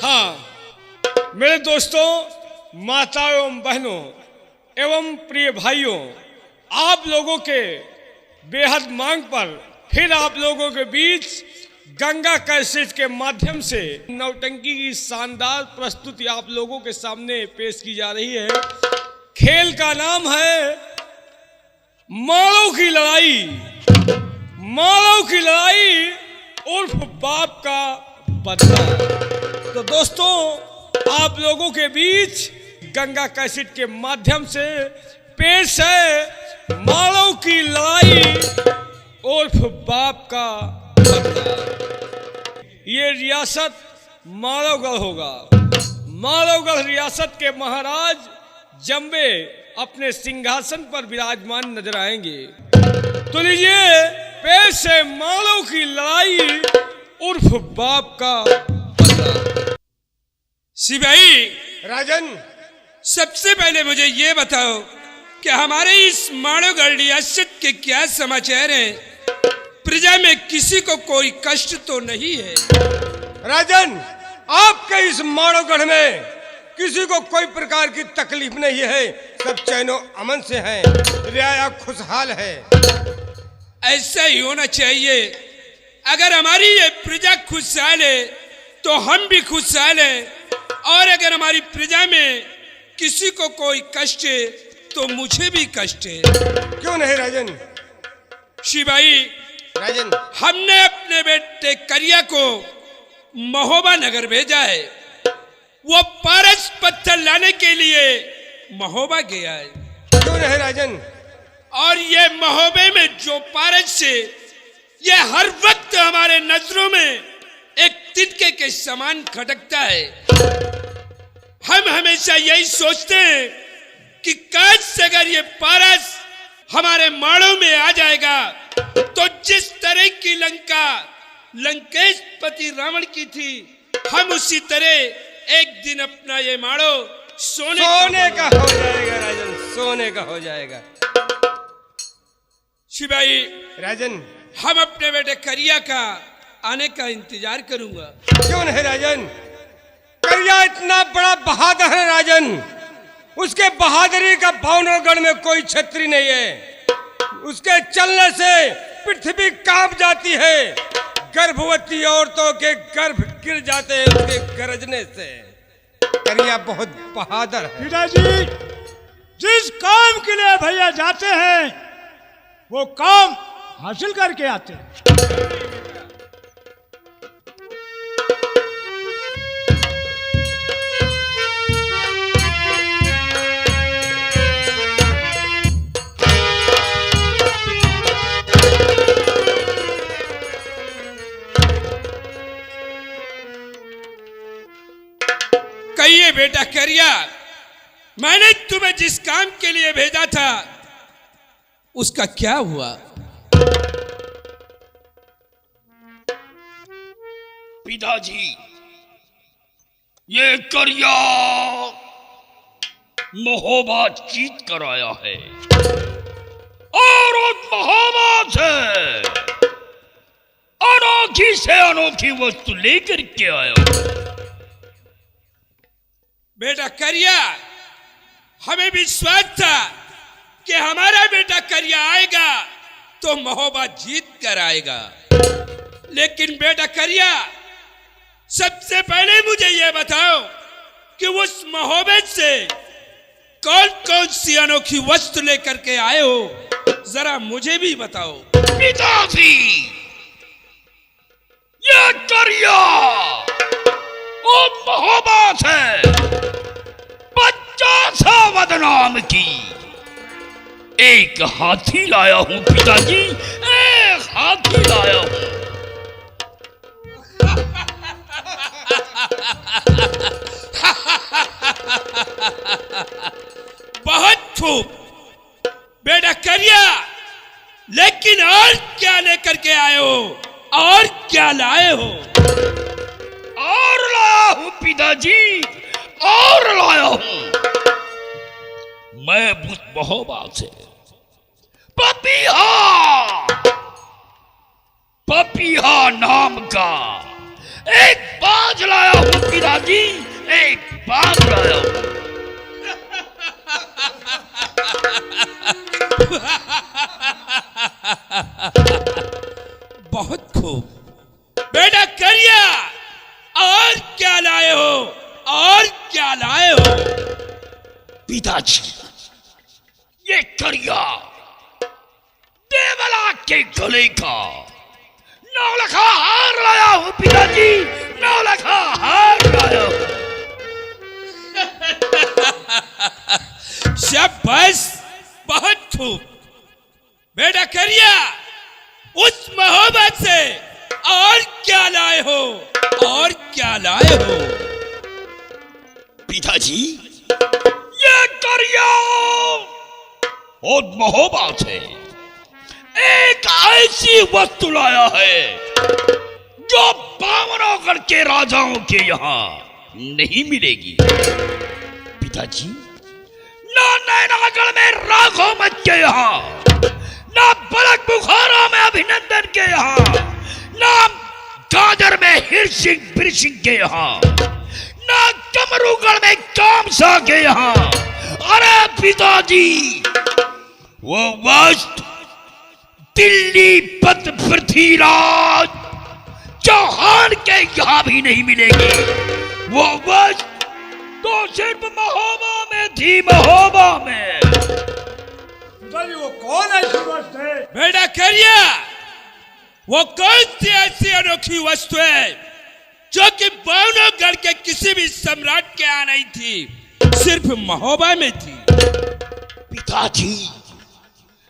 हाँ मेरे दोस्तों, माताओं एवं बहनों एवं प्रिय भाइयों, आप लोगों के बेहद मांग पर फिर आप लोगों के बीच गंगा कैसेट के माध्यम से नौटंकी की शानदार प्रस्तुति आप लोगों के सामने पेश की जा रही है। खेल का नाम है मालों की लड़ाई। मालों की लड़ाई उर्फ बाप का बदला। तो दोस्तों, आप लोगों के बीच गंगा कैसेट के माध्यम से पेश है मालों की लड़ाई उर्फ बाप का बदला। ये रियासत मालोगढ़ होगा। मालोगढ़ रियासत के महाराज जम्बे अपने सिंहासन पर विराजमान नजर आएंगे। तो लीजिए पेश है मालों की लड़ाई उर्फ बाप का बदला। सिपाही राजन, सबसे पहले मुझे ये बताओ कि हमारे इस मालोगढ़ रियासत के क्या समाचार हैं? प्रजा में किसी को कोई कष्ट तो नहीं है? राजन, आपके इस मालोगढ़ में किसी को कोई प्रकार की तकलीफ नहीं है। सब चैनो अमन से हैं, रियाया खुशहाल है। ऐसा ही होना चाहिए। अगर हमारी ये प्रजा खुशहाल है तो हम भी खुशहाल हैं, और अगर हमारी प्रजा में किसी को कोई कष्ट है तो मुझे भी कष्ट है। क्यों नहीं राजन? शिवाई राजन, हमने अपने बेटे करिया को महोबा नगर भेजा है। वो पारस पत्थर लाने के लिए महोबा गया है। क्यों नहीं राजन? और ये महोबे में जो पारस से ये हर वक्त हमारे नजरों में एक तिनके के समान खटकता है। हम हमेशा यही सोचते हैं कि काश अगर ये पारस हमारे माड़ों में आ जाएगा तो जिस तरह की लंका लंकेश पति रावण की थी, हम उसी तरह एक दिन अपना ये माड़ो सोने का हो जाएगा राजन, सोने का हो जाएगा। शिवाई राजन, हम अपने बेटे करिया का आने का इंतजार करूंगा। क्यों नहीं राजन? करिया इतना बड़ा बहादुर है राजन, उसके बहादुरी का भावनगढ़ में कोई छतरी नहीं है। उसके चलने से पृथ्वी कांप जाती है। गर्भवती औरतों के गर्भ गिर जाते हैं उसके गरजने से। करिया बहुत बहादुर है। पिताजी, जिस काम के लिए भैया जाते हैं वो काम हासिल करके आते हैं। कहिए बेटा करिया, मैंने तुम्हें जिस काम के लिए भेजा था उसका क्या हुआ? पिताजी, ये करिया महोबा जीत कर आया है और उस महोबा से अनोखी से अनोखी वस्तु लेकर के आया। बेटा करिया, हमें विश्वास था कि हमारा बेटा करिया आएगा तो महोबा जीत कर आएगा। लेकिन बेटा करिया, सबसे पहले मुझे यह बताओ कि उस महोबे से कौन कौन सी अनोखी वस्तु लेकर के आए हो, जरा मुझे भी बताओ। पिताजी, ये करिया और महोबा से बच्चा सा बदनाम की एक हाथी लाया हूं पिताजी, एक हाथी लाया हूं। बहुत खूब बेटा करिया, लेकिन और क्या लेकर के आए हो? और क्या लाए हो? और लाया हूं पिताजी, और लाया हूं। मैं उस महोबा से पपीहा नाम का एक बाज लाया हूं पिताजी, एक बाज लाया हूं। बहुत खूब बेटा करिया, और क्या लाए हो, और क्या लाए हो? पिताजी, ये करिया देवला के गले का 9 लखा हार लाया हूं पिताजी, 9 लखा हार लाया हूं। शाबाश, बहुत खूब बेटा करिया, उस मोहब्बत से और क्या लाए हो, और क्या लाए हो? पिताजी, ये करिया और मोहब्बत है, एक ऐसी वस्तु लाया है जो बावनगढ़ के राजाओं के यहां नहीं मिलेगी। पिताजी, ना नैनागढ़ में राघव मत के यहाँ, ना बलक बुखारा में अभिनंदन के यहाँ, ना गाजर में हिरसिंह बिरसिंह के यहाँ, ना कमरूगढ़ में कामसा के यहाँ। अरे पिताजी, वो वस्तु दिल्ली पत पृथ्वीराज चौहान के यहाँ भी नहीं मिलेगी। वो वस्तु तो सिर्फ महोबा में थी, महोबा में। वो कौन ऐसी वस्तु है? बेटा करिया, वो कौन सी ऐसी अनोखी वस्तु है जो कि बावनगढ़ के किसी भी सम्राट के यहाँ नहीं थी, सिर्फ महोबा में थी? पिताजी,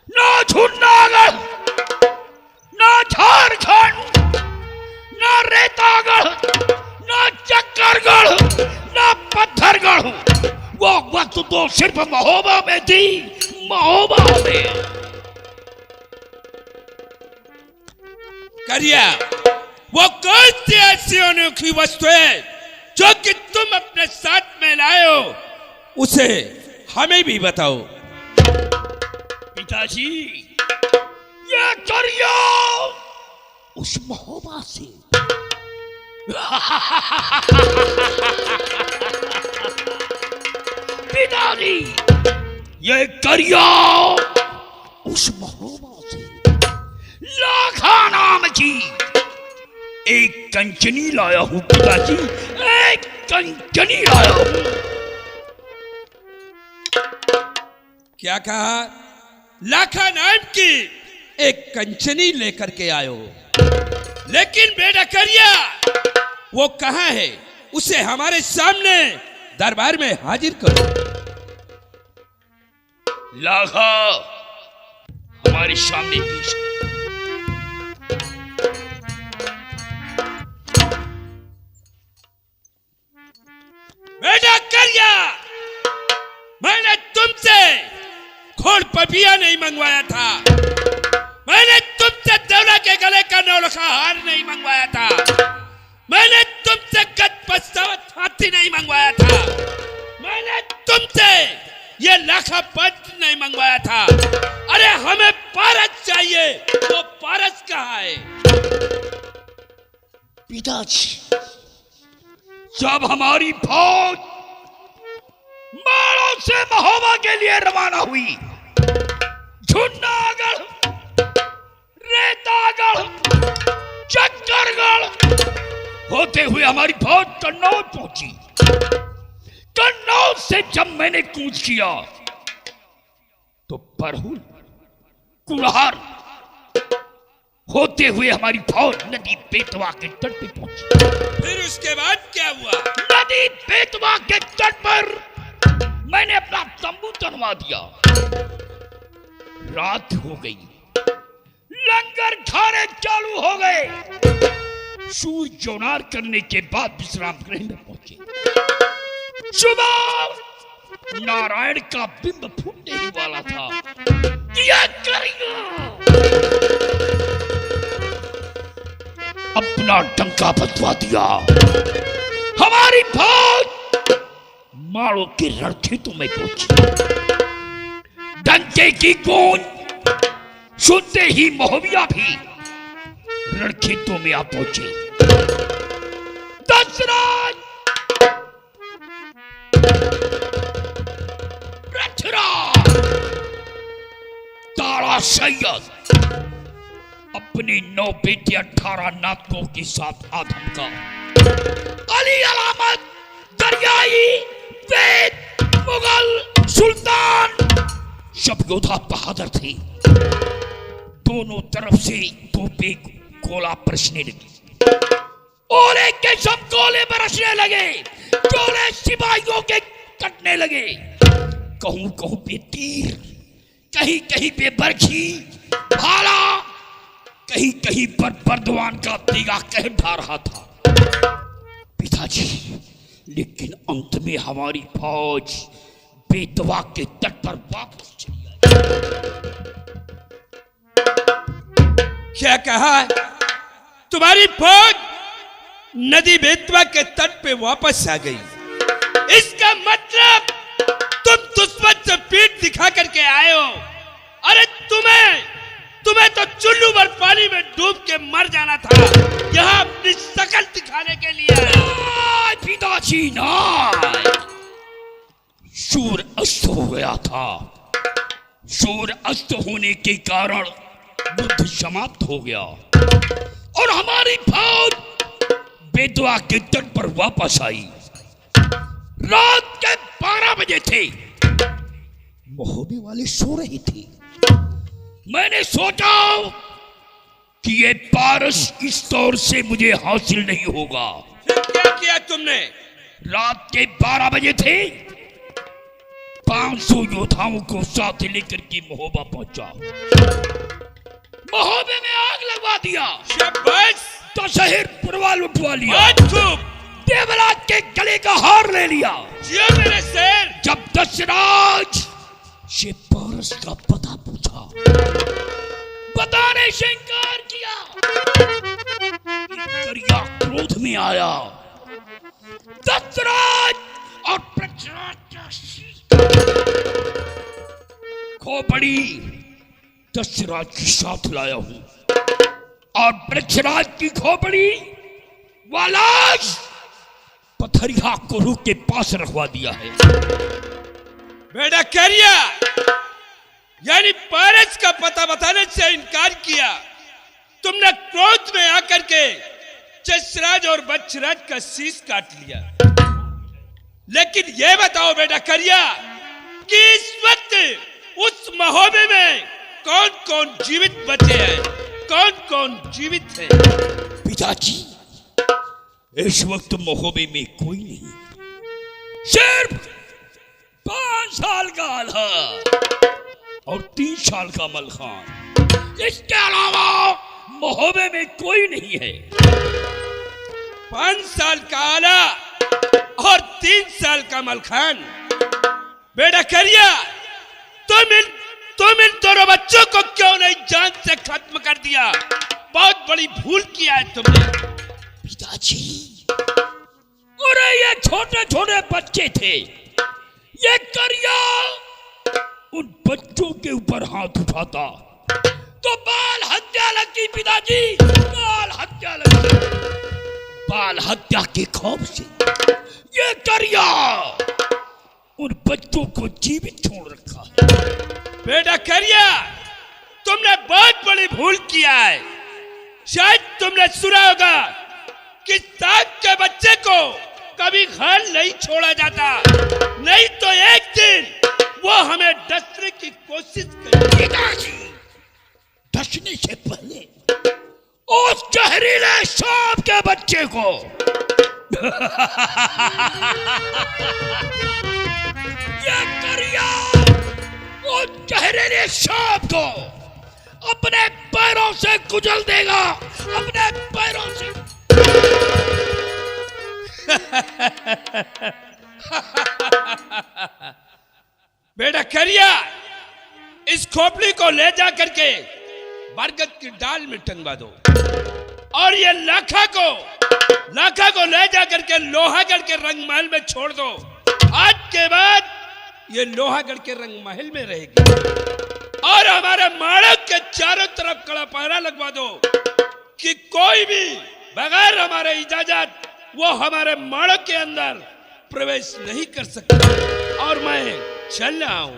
ना झुन्नागढ़, ना झारखंड, ना रेतागढ़, ना चक्करगढ़, ना पत्थरगढ़, वो वक्त तो सिर्फ महोबा में थी, महोबा में। करिया, वो कौन सी ऐसी अनोखी वस्तु है जो कि तुम अपने साथ में लाए हो, उसे हमें भी बताओ। पिताजी, ये करिया उस महोबा से पिताजी, ये करिया उस महोबा से लाखा नाम की एक कंचनी लाया हूं पिताजी, एक कंचनी लाया हूं। क्या कहा? लाखा नाम की एक कंचनी लेकर के आयो, लेकिन बेटा करिया, वो कहाँ है? उसे हमारे सामने दरबार में हाजिर करो। लाखा हमारे सामने पेश कर। बेटा करिया, मैंने तुमसे खोल पपिया नहीं मंगवाया था, मैंने तुमसे देवला के गले का 9 लखा हार नहीं मंगवाया था, मैंने तुमसे गद पछतावत हाथी नहीं मंगवाया था, मैंने तुमसे ये लाखा पत्र नहीं मंगवाया था। अरे हमें पारस चाहिए, वो पारस कहाँ है? पिताजी, जब हमारी फौज माड़ों से महोबा के लिए रवाना हुई, झुन्नागढ़, रेतागढ़, चक्करगढ़ होते हुए हमारी फौज कन्नौज पहुंची। कन्नौज से जब मैंने कूच किया तो बरहुल, कुल्हार होते हुए हमारी फौज नदी बेतवा के तट पे पहुंची। फिर उसके बाद क्या हुआ? नदी बेतवा के तट पर मैंने अपना तंबू तनवा दिया। रात हो गई, लंगर खाने चालू हो गए। सूर्य जोनार करने के बाद विश्राम गृह में पहुंचे। सुबह नारायण का बिंब फूटने ही वाला था। क्या करेगा? अपना डंका बजवा दिया। हमारी फौज माड़ों के रणखेतों में पहुंची। डंके की गूंज सुनते ही महोबिया भी रणखेतों में आ पहुंचे। 10 दशराज, पृथ्वीराज, तारा सैयद अपनी 9 बेटे 18 नातों के साथ आदम का, अली अलामत, दरियाई, वेद, मुगल सुल्तान सब योद्धा बहादुर थे। दोनों तरफ से तोपे गोला बरसने लगी और एक के सब गोले बरसने लगे, गोले सिपाहियों के कटने लगे। कहूं कहूं पे तीर, कहीं कहीं पे बरछी, भाला, कहीं कहीं पर बर्दवान का तीगा कह ढा रहा था। पिताजी, लेकिन अंत में हमारी फौज बेतवा के तट पर वापस चली आई। क्या कहा? तुम्हारी फौज नदी बेतवा के तट पे वापस आ गई। इसका मतलब तुम दुश्मन से पीठ दिखा करके आए हो। अरे तुम्हें तो चुल्लू भर पानी में डूब के मर जाना था, यहाँ अपनी शकल दिखाने के लिए। पिताजी ना, सूर्य अस्त हो गया था। सूर्य अस्त होने के कारण युद्ध समाप्त हो गया और हमारी फौज बेतवा के तट पर वापस आई। रात के 12 बजे थे। महोबे वाले सो रहे थे। मैंने सोचा कि ये पारस इस तौर से मुझे हासिल नहीं होगा। फिर क्या किया तुमने? रात के 12 बजे थे। 500 योद्धाओं को साथ लेकर के महोबा पहुंचा। महोबे में आग लगवा दिया। शाबाश! तो शहर पुरवा लुटवा लिया। खूब! देवराज के गले का हार ले लिया। जियो मेरे शेर! जब दशराज से पारस का पता पूछा, बताने से इनकार किया। करिया क्रोध में आया। दशराज और पृथ्वीराज खोपड़ी दशराज के साथ लाया हूं और पृथ्वीराज की खोपड़ी वालाश पथरिया गुरु के पास रखवा दिया है। बेटा करिया, यानी पारस का पता बताने से इनकार किया। तुमने क्रोध में आकर के जसराज और बच्छराज का शीश काट लिया। लेकिन यह बताओ बेटा करिया कि इस वक्त उस महोबे में कौन कौन जीवित बचे हैं, कौन कौन जीवित है? पिताजी, इस वक्त महोबे में कोई नहीं, सिर्फ 5 साल का आल्हा और 3 साल का मलखान। इसके अलावा महोबे में कोई नहीं है। 5 साल का आला और 3 साल का मलखान। बेटा करिया, तुम इन दोनों बच्चों को क्यों नहीं जान से खत्म कर दिया? बहुत बड़ी भूल किया है तुमने। पिताजी, अरे ये छोटे छोटे बच्चे थे। ये करिया उन बच्चों के ऊपर हाथ उठाता तो बाल हत्या लगती। पिताजी, बाल हत्या लगती। बाल हत्या के खौफ से ये करिया उन बच्चों को जीवित छोड़ रखा है। बेटा करिया, तुमने बहुत बड़ी भूल किया है। शायद तुमने सुना होगा कि सांप के बच्चे को कभी घर नहीं छोड़ा जाता, नहीं तो एक दिन वो हमें डसने की कोशिश करेगा। डसने से पहले उस जहरीले सांप के बच्चे को ये करिया उस जहरीले सांप को अपने पैरों से कुचल देगा, अपने पैरों से। बेटा करिया, इस खोपड़ी को ले जा करके बरगद की डाल में टंगवा दो और ये लाखा को ले जा करके लोहागढ़ के रंग महल में छोड़ दो। आज के बाद ये लोहागढ़ के रंग महल में रहेगी और हमारे माड़क के चारों तरफ कड़ा पहरा लगवा दो कि कोई भी बगैर हमारे इजाजत वो हमारे माड़ के अंदर प्रवेश नहीं कर सकता और मैं चल रहा हूं।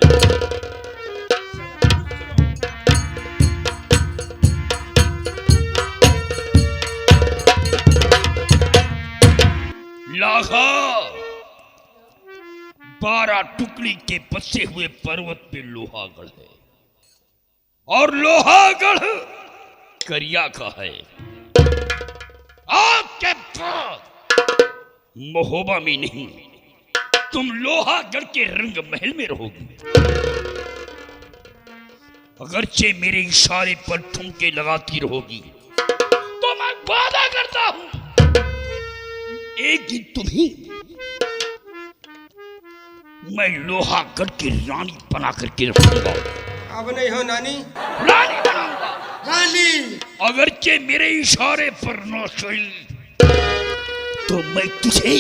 लाखा 12 टुकड़ी के बसे हुए पर्वत पे लोहागढ़ है और लोहागढ़ करिया का है। आपके बाद महोबा में नहीं, तुम लोहागढ़ के रंग महल में रहोगी। अगरचे मेरे इशारे पर ठुमके लगाती रहोगी तो मैं वादा करता हूं एक दिन तुम्हें मैं लोहागढ़ की रानी बना करके रखूंगा। अब नहीं हो नानी, रानी बनाऊंगा। रानी अगरचे मेरे इशारे पर न सही तो मैं तुझे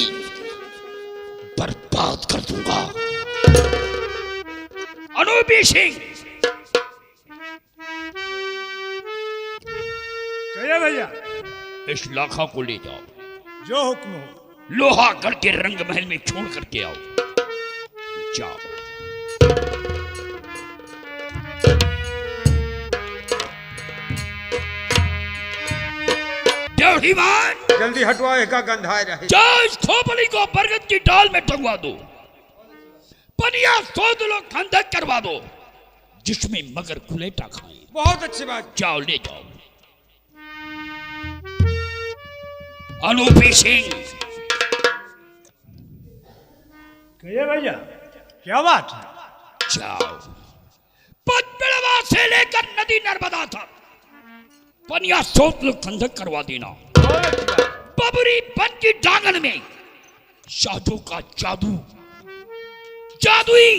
बर्बाद कर दूंगा। अनूपी सिंह, कहिए भैया। इस लाखा को ले जाओ, जो हुक्म हो। लोहागढ़ के रंग महल में छोड़ करके आओ। जाओ। जल्दी हटवाओ, एक गंधाए रहे। जाओ, इस खोपड़ी को बरगद की डाल में टंगवा दो, पनिया सोध लो, खंदक करवा दो जिसमें मगर कुलेटा खाए। बहुत अच्छी बात। जाओ, ले जाओ। अनूपी सिंह, कहिए भैया, क्या बात है? जाओ। पचपेड़वा से लेकर नदी नर्मदा तक पनिया सोच लो, खंदक करवा देना। बबरी बन की डांगन में साधु का जादू, जादुई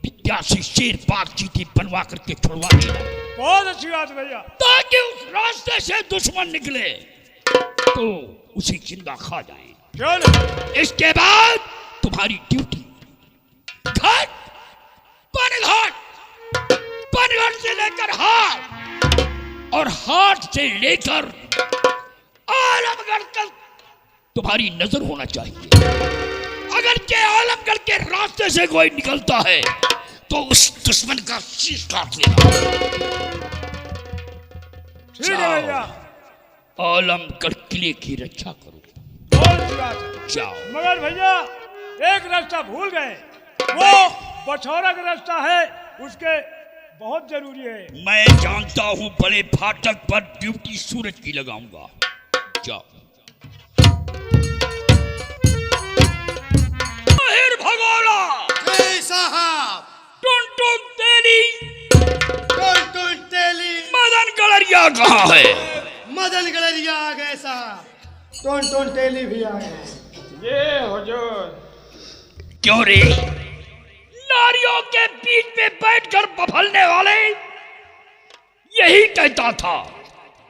विद्या से शेर पार चीटी बनवा करके छुड़वा देना। बहुत अच्छी बात भैया। ताकि उस रास्ते से दुश्मन निकले तो उसे जिंदा खा जाए। क्यों नहीं? इसके बाद तुम्हारी ड्यूटी घाट, पनघाट से लेकर हाट और हाट से लेकर आलमगढ़ तक तुम्हारी नजर होना चाहिए। अगर के आलमगढ़ के रास्ते से कोई निकलता है तो उस दुश्मन का शीश काट लेना। ठीक है भैया। आलमगढ़ किले की रक्षा करो। बहुत अच्छी बात है। जाओ। मगर भैया एक रास्ता भूल गए, वो बछौरा का रास्ता है, उसके बहुत जरूरी है। मैं जानता हूं, बड़े फाटक पर ड्यूटी सूरज की लगाऊंगा। जाओ। भगोड़ा साहब, टुन तेली तेली मदन गलरिया कहाँ है? मदन गलरिया आ गए साहब। टोन तेली भी आ गए। ये हुजूर। क्यों रे? नारियों के बीच में बैठकर बफलने वाले यही कहता था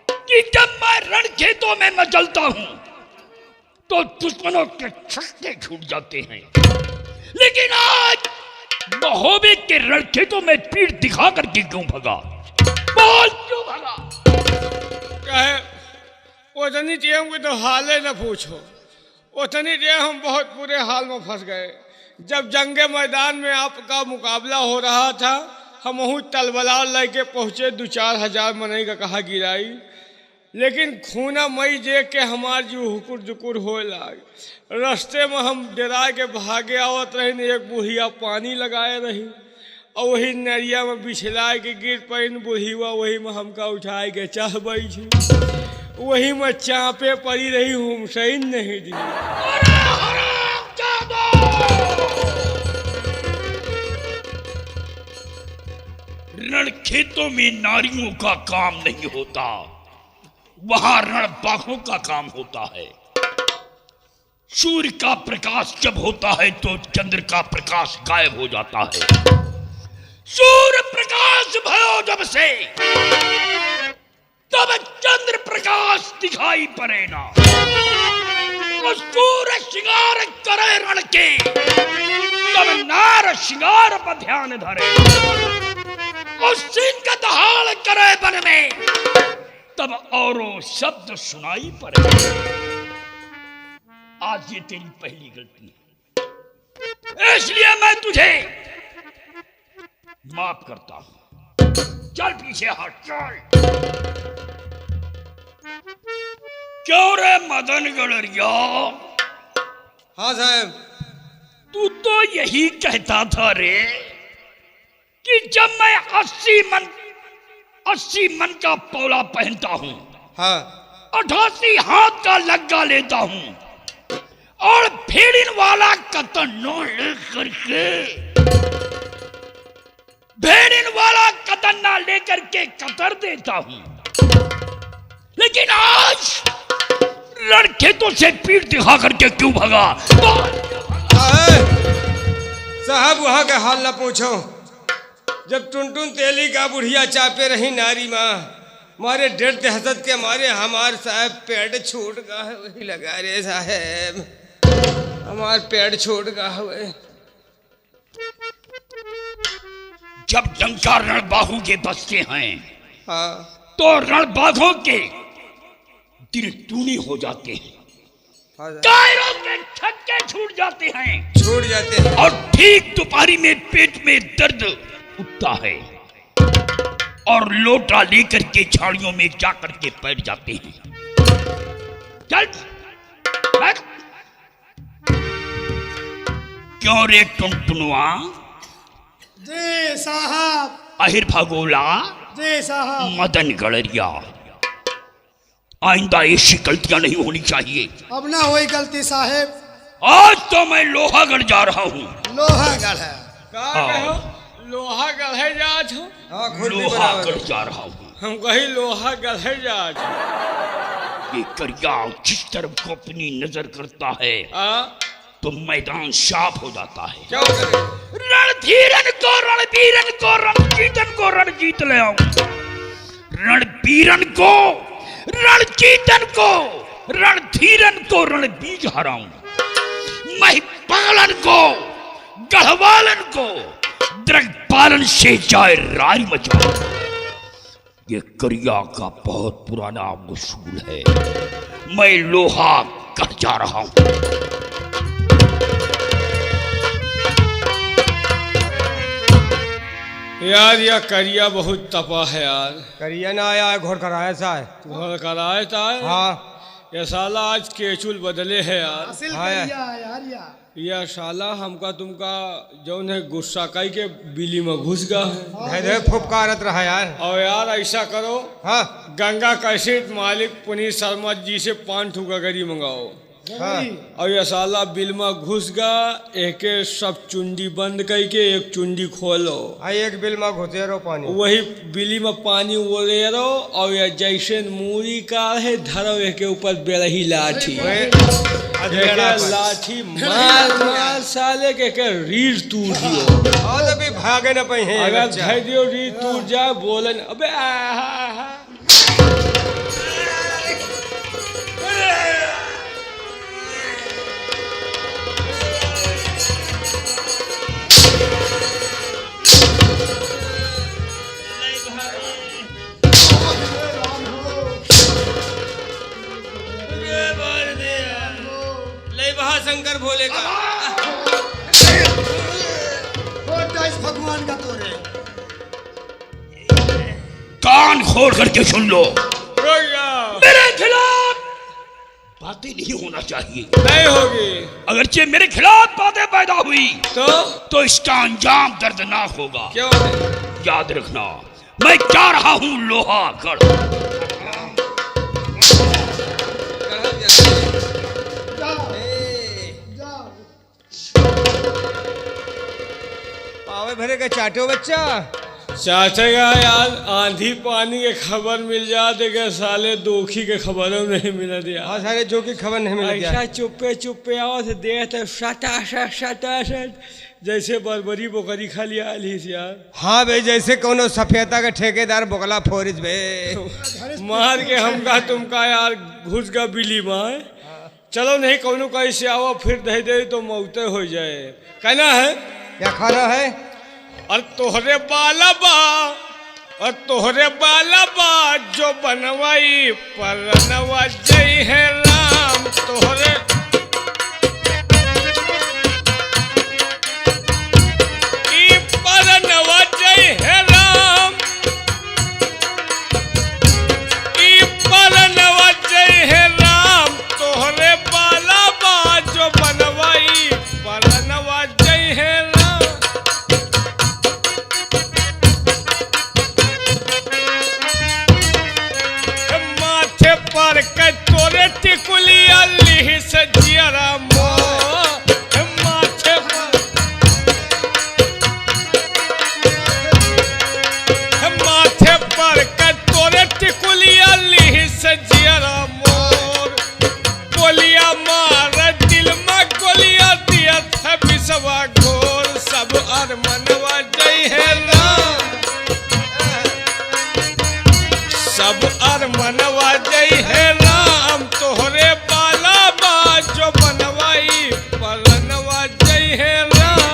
कि जब मैं रण खेतों में मचलता हूं तो दुश्मनों के छक्के छूट जाते हैं, लेकिन आज महोबे के रण खेतों में पीठ दिखा करके क्यों भगा? बोल, क्यों भगा? कहे उतनी टेम की तो हाले न पूछो। उतनी टेम हम बहुत बुरे हाल में फंस गए। जब जंगे मैदान में आपका मुकाबला हो रहा था, हम वहीं तलवार लेके पहुँचे, 2-4 हजार मनई का कहा गिराई, लेकिन खूना मई देख के हमार जो हुकुर जुकुर हो लाग। रास्ते में हम डरा के भागे आवत रही, एक बुढ़िया पानी लगाए रही और वही नरिया में बिछलाए के गिर पैन बुढ़िया, वही में हमका उठाए के चाहबई थी, वही में चापे पड़ी रही हूँ, सही नहीं दी। रण खेतों में नारियों का काम नहीं होता, वहां रण बाघों का काम होता है। सूर्य का प्रकाश जब होता है तो चंद्र का प्रकाश गायब हो जाता है। सूर्य प्रकाश भयो जब से तब चंद्र प्रकाश दिखाई पड़े ना। तो सूर्य श्रृंगार करे रण के तब नार श्रृंगार पर ध्यान धरे। उस सिंह का दहाड़ करे बन में तब औरों शब्द सुनाई पड़े। आज ये तेरी पहली गलती है, इसलिए मैं तुझे माफ करता हूं। चल पीछे हट, चल। क्यों रे मदन गड़रिया? हाँ साहब। तू तो यही कहता था रे कि जब मैं 80 मन का पौला पहनता हूं, हाँ 88 हाथ का लग्गा लेता हूं और फेड़िन वाला कतन्नो लेकर के, भेड़िन वाला कतन्ना लेकर के कतर देता हूं, लेकिन आज लड़खेतों से पीठ दिखा करके क्यों भगा? साहब वहां का हाल न पूछो। जब टुनटुन तेली का बुढ़िया चापे रही नारी माँ, मारे डर दहशत के मारे हमार साहब पेड़ छूट गया है। वही लगा रे साहब, हमार पेड़ छूट गया है। जब डंका रणबाहु के बसते हैं, हाँ तो रणबाघों के दिल टूनी हो जाते हैं, हाँ साहब, कायरों के छक्के छूट जाते हैं, छूट जाते हैं। और ठीक दोपहरी में पेट में दर्द उठता है और लोटा लेकर के झाड़ियों में जाकर के बैठ जाते हैं। चल बैठ। क्यों रे टुनटुनवा? जी साहब। अहिर भगोला, जी साहब। मदन गड़रिया, आइंदा ऐसी गलतियां नहीं होनी चाहिए। अब ना हुई गलती साहेब। आज तो मैं लोहागढ़ जा रहा हूँ। लोहागढ़ है। कहो लोहागढ़ है जात हो? हाँ खुद भी लोहागढ़ बराबर। जा रहा हूँ। हम कही लोहागढ़ है जात हो। ये करिया जिस तरफ को अपनी नजर करता है आ तो मैदान साफ हो जाता है। क्या करे? रणधीरन को रणबीरन को रणजीतन को रणजीत ले आऊं, रणबीरन को रणजीतन को रणधीरन को रणबीज हराऊं, महिपालन को गढ़वालन को द्रगपालन से जाए रारी मचाऊं। ये करिया का बहुत पुराना उसूल है। मैं लोहागढ़ जा रहा हूं। यार यह करिया बहुत तपा है यार। करिया ना आया है, घोर कराया साहब। घर कराए था हाँ ये साला आज केचुल बदले है यार। हासिल हाँ यार। करिया यार या। यह साला हमका तुमका जौन है गुस्सा कई के बिली में घुस गया है। धे धे फुफकारत रहा यार। और यार ऐसा करो, हाँ गंगा कैसेट मालिक पुनीत शर्मा जी से 5 ठू गगरी मंगाओ। हाँ और यह साला बिल में घुस गया, एक सब चुंडी बंद करके एक चुंडी खोलो, आई एक बिल में घुसे रो पानी। वही बिली में पानी ओले रहो और यह जैसे मूरी का है धरो एक के ऊपर बेरही लाठी, लाठी मार मार साले के रीढ़ टूट दियो। और अभी भागे न पाई है अगर धै दियो रीढ़ टूट जाए बोलन अबे आहा। शंकर भोले का भगवान का तोरे। कान खोल करके सुन लो, नहीं मेरे खिलाफ बातें नहीं होना चाहिए। होगी। अगरचे मेरे खिलाफ बातें पैदा हुई तो इसका अंजाम दर्दनाक होगा। क्यों? याद रखना, मैं जा रहा हूँ लोहागढ़। पावे भरे का चाटो बच्चा। चाचेगा यार, आंधी पानी के खबर मिल जाते के साले दोखी के खबरों नहीं मिला दिया। हाँ सारे जो की खबर नहीं मिल ऐसा चुप्पे चुप्पे आओ से दे तो सटा जैसे बरबरी बोकरी खा लिया यार। हाँ भाई जैसे कोनो सफेदा का ठेकेदार बोकला फोरिस बे मार के हमका तुमका यार घुस का बिली माए। चलो नहीं कोनो का ऐसे आओ फिर दे दे तो मौते हो जाए। कहना है क्या खाना है? और तोहरे बाला बा और तोहरे बाला बा जो बनवाई पर नवा जय है राम। तोहरे पर के तोरे टिकुलिया लिहि से जियरा मोर माथे पर के तोरे टिकुलिया लिहि से जियरा मोर गोलिया मार दिल में गोलिया दिया था बिसवा घोर सब अरमनवा जय है राम सब अरमनवा जय है राम तोहरे बाला बा जो बनवाई पलनवा जय है राम।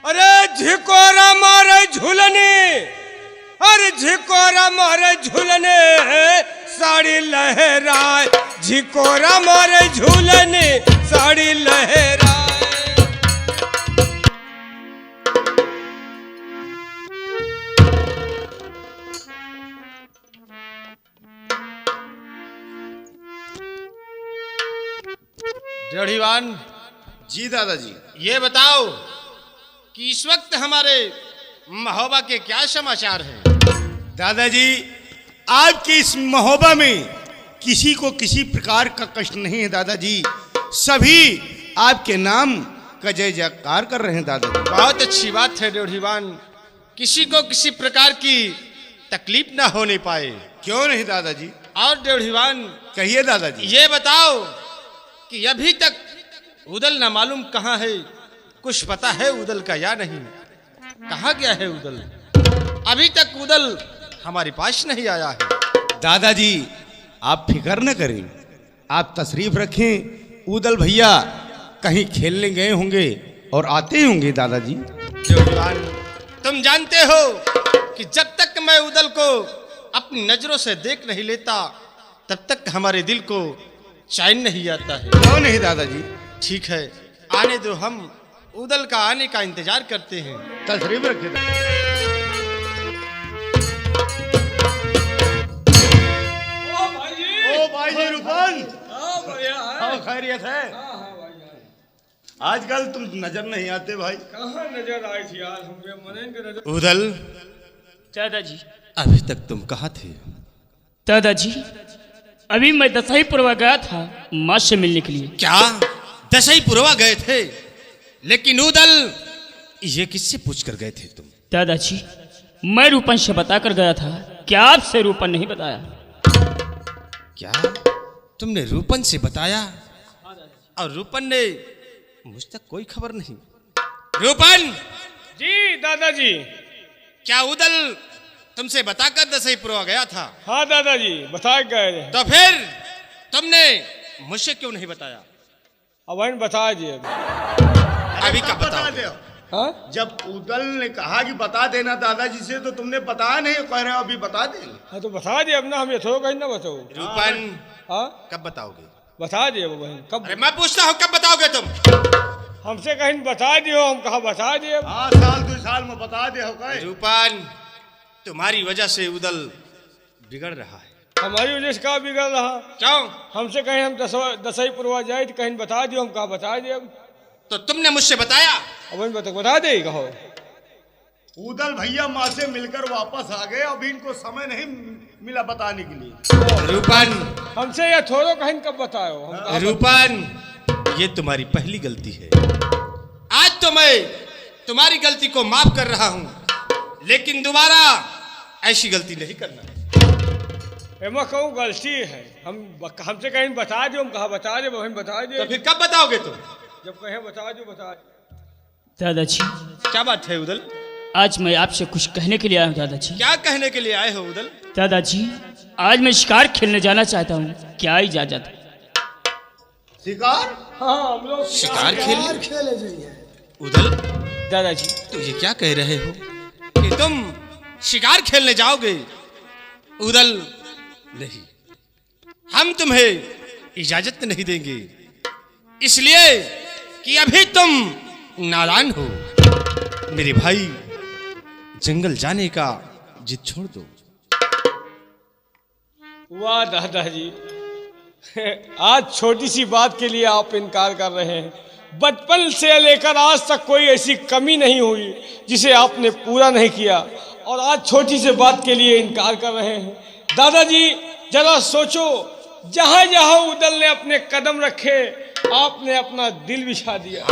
अरे झिकोरा मारे झूलने अरे झिकोरा मारे झूलने साड़ी लहराए झिकोरा मारे झूलने साड़ी लहराए। जड़ीवान जी दादाजी। ये बताओ कि इस वक्त हमारे महोबा के क्या समाचार हैं? दादाजी आपकी इस महोबा में किसी को किसी प्रकार का कष्ट नहीं है दादाजी। सभी आपके नाम का जय जयकार कर रहे हैं दादाजी। बहुत अच्छी बात है जड़ीवान, किसी को किसी प्रकार की तकलीफ ना होने पाए। क्यों नहीं दादाजी? और जड़ीवान कहिए दादाजी। ये बताओ कि अभी तक उदल ना मालूम कहाँ है, कुछ पता है उदल का या नहीं? कहाँ गया है उदल? अभी तक उदल हमारे पास नहीं आया है। दादाजी आप फिक्र न करें, आप तशरीफ रखें। उदल भैया कहीं खेलने गए होंगे और आते ही होंगे दादाजी। जड़ीवान तुम जानते हो कि जब तक मैं उदल को अपनी नजरों से देख नहीं लेता तब तक हमारे दिल को चैन नहीं आता है। क्यों नहीं दादाजी? ठीक है, आने दो, हम उदल का आने का इंतजार करते हैं। तशरीफ रखिए। ओ भाई जी रूपन, खैरियत है? आजकल तुम नजर नहीं आते भाई। कहाँ नजर आई थी यार हमके मने के नजर। उदल दादाजी अभी तक तुम कहाँ थे? दादाजी अभी मैं दसाईपुरवा गया था माँ से मिलने के लिए। क्या दसाईपुरवा गए थे? लेकिन उदल ये किससे पूछ कर गए थे तुम? दादाजी मैं रूपन से बता कर गया था, क्या आपसे रूपन नहीं बताया? क्या तुमने रूपन से बताया और रूपन ने मुझ तक कोई खबर नहीं? रूपन जी दादाजी। क्या उदल तुमसे बताकर दसाईपुरवा गया था? हाँ दादाजी बता गए। तो फिर तुमने मुझसे क्यों नहीं बताया? अब इन बता दिए। अभी कब बता बताओ? दे। हाँ जब उदल ने कहा कि बता देना दादाजी से तो तुमने बताया नहीं, कह रहे हो अभी बता दे। हाँ तो बता दिए अब ना, हम ये थोड़ा कहीं ना बताओ। रूपन हाँ कब बताओगे? बता दिए वो बहन कब। अरे मैं पूछता हूँ कब बताओगे तुम? हमसे कहीं बता दियो, हम कहा बता दिए। हाँ साल 2 साल में बता दे हो कहे। रूपन तुम्हारी वजह से उदल बिगड़ रहा है। हमारी वजह से कहा बिगड़ रहा? क्यों? हमसे कहीं हम दसाईपुरवा जाए तो कहीं बता दियो, हम कहा बता दिए। तो तुमने मुझसे बताया? अब इन बता दे कहो। उदल भैया माँ से मिलकर वापस आ गए, अभी इनको समय नहीं मिला बताने के लिए। रूपन हमसे ये थोड़ो कहीं कब बताओ। हम कहा रूपन ये तुम्हारी पहली गलती है। आज तो मैं तुम्हारी गलती को माफ कर रहा हूँ, लेकिन दोबारा ऐसी गलती नहीं करना। एमा कहूँ गलती है, हमसे कहीं बता दो, हम कहा बता दे, बहन बता दे। तो फिर कब बताओगे तुम? जब कहें बता दो बता। दादाजी क्या बात है उदल? आज मैं आपसे कुछ कहने के लिए आया हूँ दादाजी। क्या कहने के लिए आए हो उदल? दादाजी आज मैं शिकार खेलने जाना चाहता हूँ, क्या इजाजत? शिकार? हाँ हम लोग शिकार खेलने? खेले जाइए। उदल दादाजी तो ये क्या कह रहे हो कि तुम शिकार खेलने जाओगे? उदल नहीं, हम तुम्हें इजाजत नहीं देंगे, इसलिए कि अभी तुम नादान हो। मेरे भाई जंगल जाने का जिद छोड़ दो। वाह दादाजी आज छोटी सी बात के लिए आप इनकार कर रहे हैं। बचपन से लेकर आज तक कोई ऐसी कमी नहीं हुई जिसे आपने पूरा नहीं किया, और आज छोटी सी बात के लिए इनकार कर रहे हैं। दादाजी जरा सोचो, जहाँ जहाँ उदल ने अपने कदम रखे आपने अपना दिल बिछा दिया,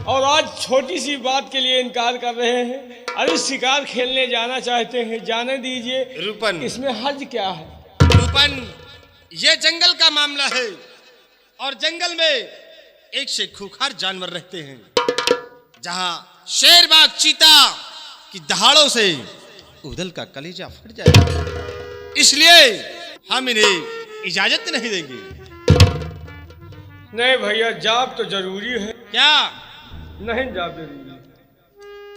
और आज छोटी सी बात के लिए इनकार कर रहे हैं। अरे शिकार खेलने जाना चाहते हैं, जाने दीजिए, रूपन, इसमें हर्ज क्या है? रूपन, ये जंगल का मामला है और जंगल में एक से खूंखार जानवर रहते हैं, जहां शेर बाघ चीता की दहाड़ों से उदल का कलेजा फट जाएगा, इसलिए हम इन्हें इजाजत नहीं देंगे। नहीं भैया, जाब तो जरूरी है। क्या? नहीं, जाब जरूरी है।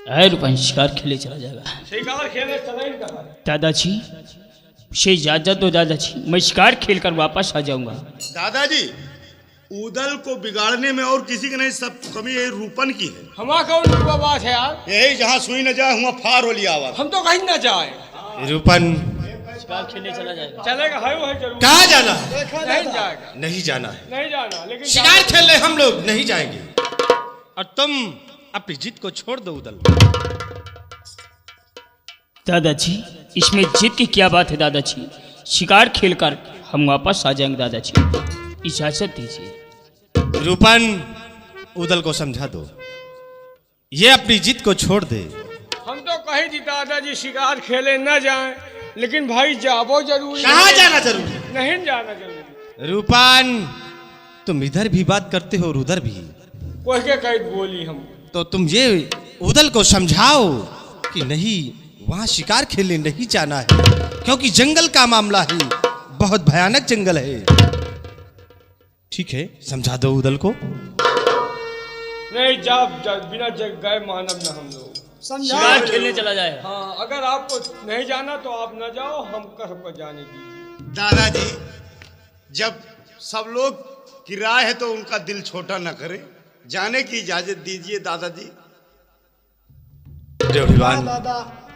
अरे रूपन, शिकार खेले चला जाएगा। शिकार खेलने चला ही कहा? दादाजी मुझे इजाजत दो दादाजी, मैं शिकार खेल कर वापस आ जाऊंगा। दादाजी, उदल को बिगाड़ने में और किसी की नहीं, सब कमी ये रूपन की है। हमारा कौन हुआ बात है यार? यही जहाँ सुई न जाए वहाँ फार हो लिया आवाज। हम तो कहीं ना जाए। रूपन, शिकार खेलने चला जाएगा। चलेगा, है वो है जरूर। कहाँ जाना है? नहीं जाएगा। नहीं जाना है। नहीं जाना, लेकिन शिकार खेलने हम लोग नहीं जाएंगे, और तुम अपनी जिद को छोड़ दो उदल। दादाजी इसमें जिद की क्या बात है दादाजी, शिकार खेलकर हम वापस आ जाएंगे दादाजी, इजाजत दीजिए। रूपन, उदल को समझा दो, ये अपनी जिद को छोड़ दे। हम तो कहीं थी दादाजी शिकार खेले न जाएं, लेकिन भाई जाबो जरूरी। कहाँ जाना जरूरी? नहीं जाना जरूरी। रूपन, तुम इधर भी बात करते हो और उधर भी, कोई के कहीं बोली हम। तो तुम ये उदल को समझाओ कि नहीं, वहां शिकार खेलने नहीं जाना है, क्योंकि जंगल का मामला है, बहुत भयानक जंगल है। ठीक है, समझा दो उदल को। नहीं, बिना जग गए मानव न हम लोग। शिकार खेलने चला जाएगा। हाँ, अगर आपको नहीं जाना तो आप न जाओ, हम सबको जाने दीजिए। दादाजी, जब सब लोग की राय है तो उनका दिल छोटा न करे, जाने की इजाजत दीजिए दादाजी।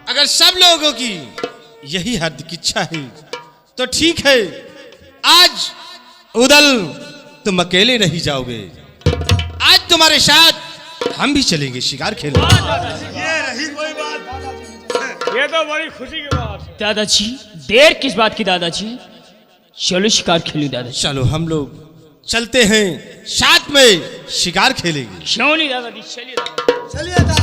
अगर सब लोगों की यही हद की इच्छा है तो ठीक है, आज उदल तुम अकेले नहीं जाओगे, आज तुम्हारे साथ हम भी चलेंगे शिकार खेलने। ये रही कोई बात? ये तो बड़ी खुशी की बात है। दादाजी देर किस बात की दादाजी, चलो शिकार खेलो दादाजी। चलो हम लोग चलते हैं, साथ में शिकार खेलेंगे। क्यों नहीं दादाजी, चलिए दादाजी।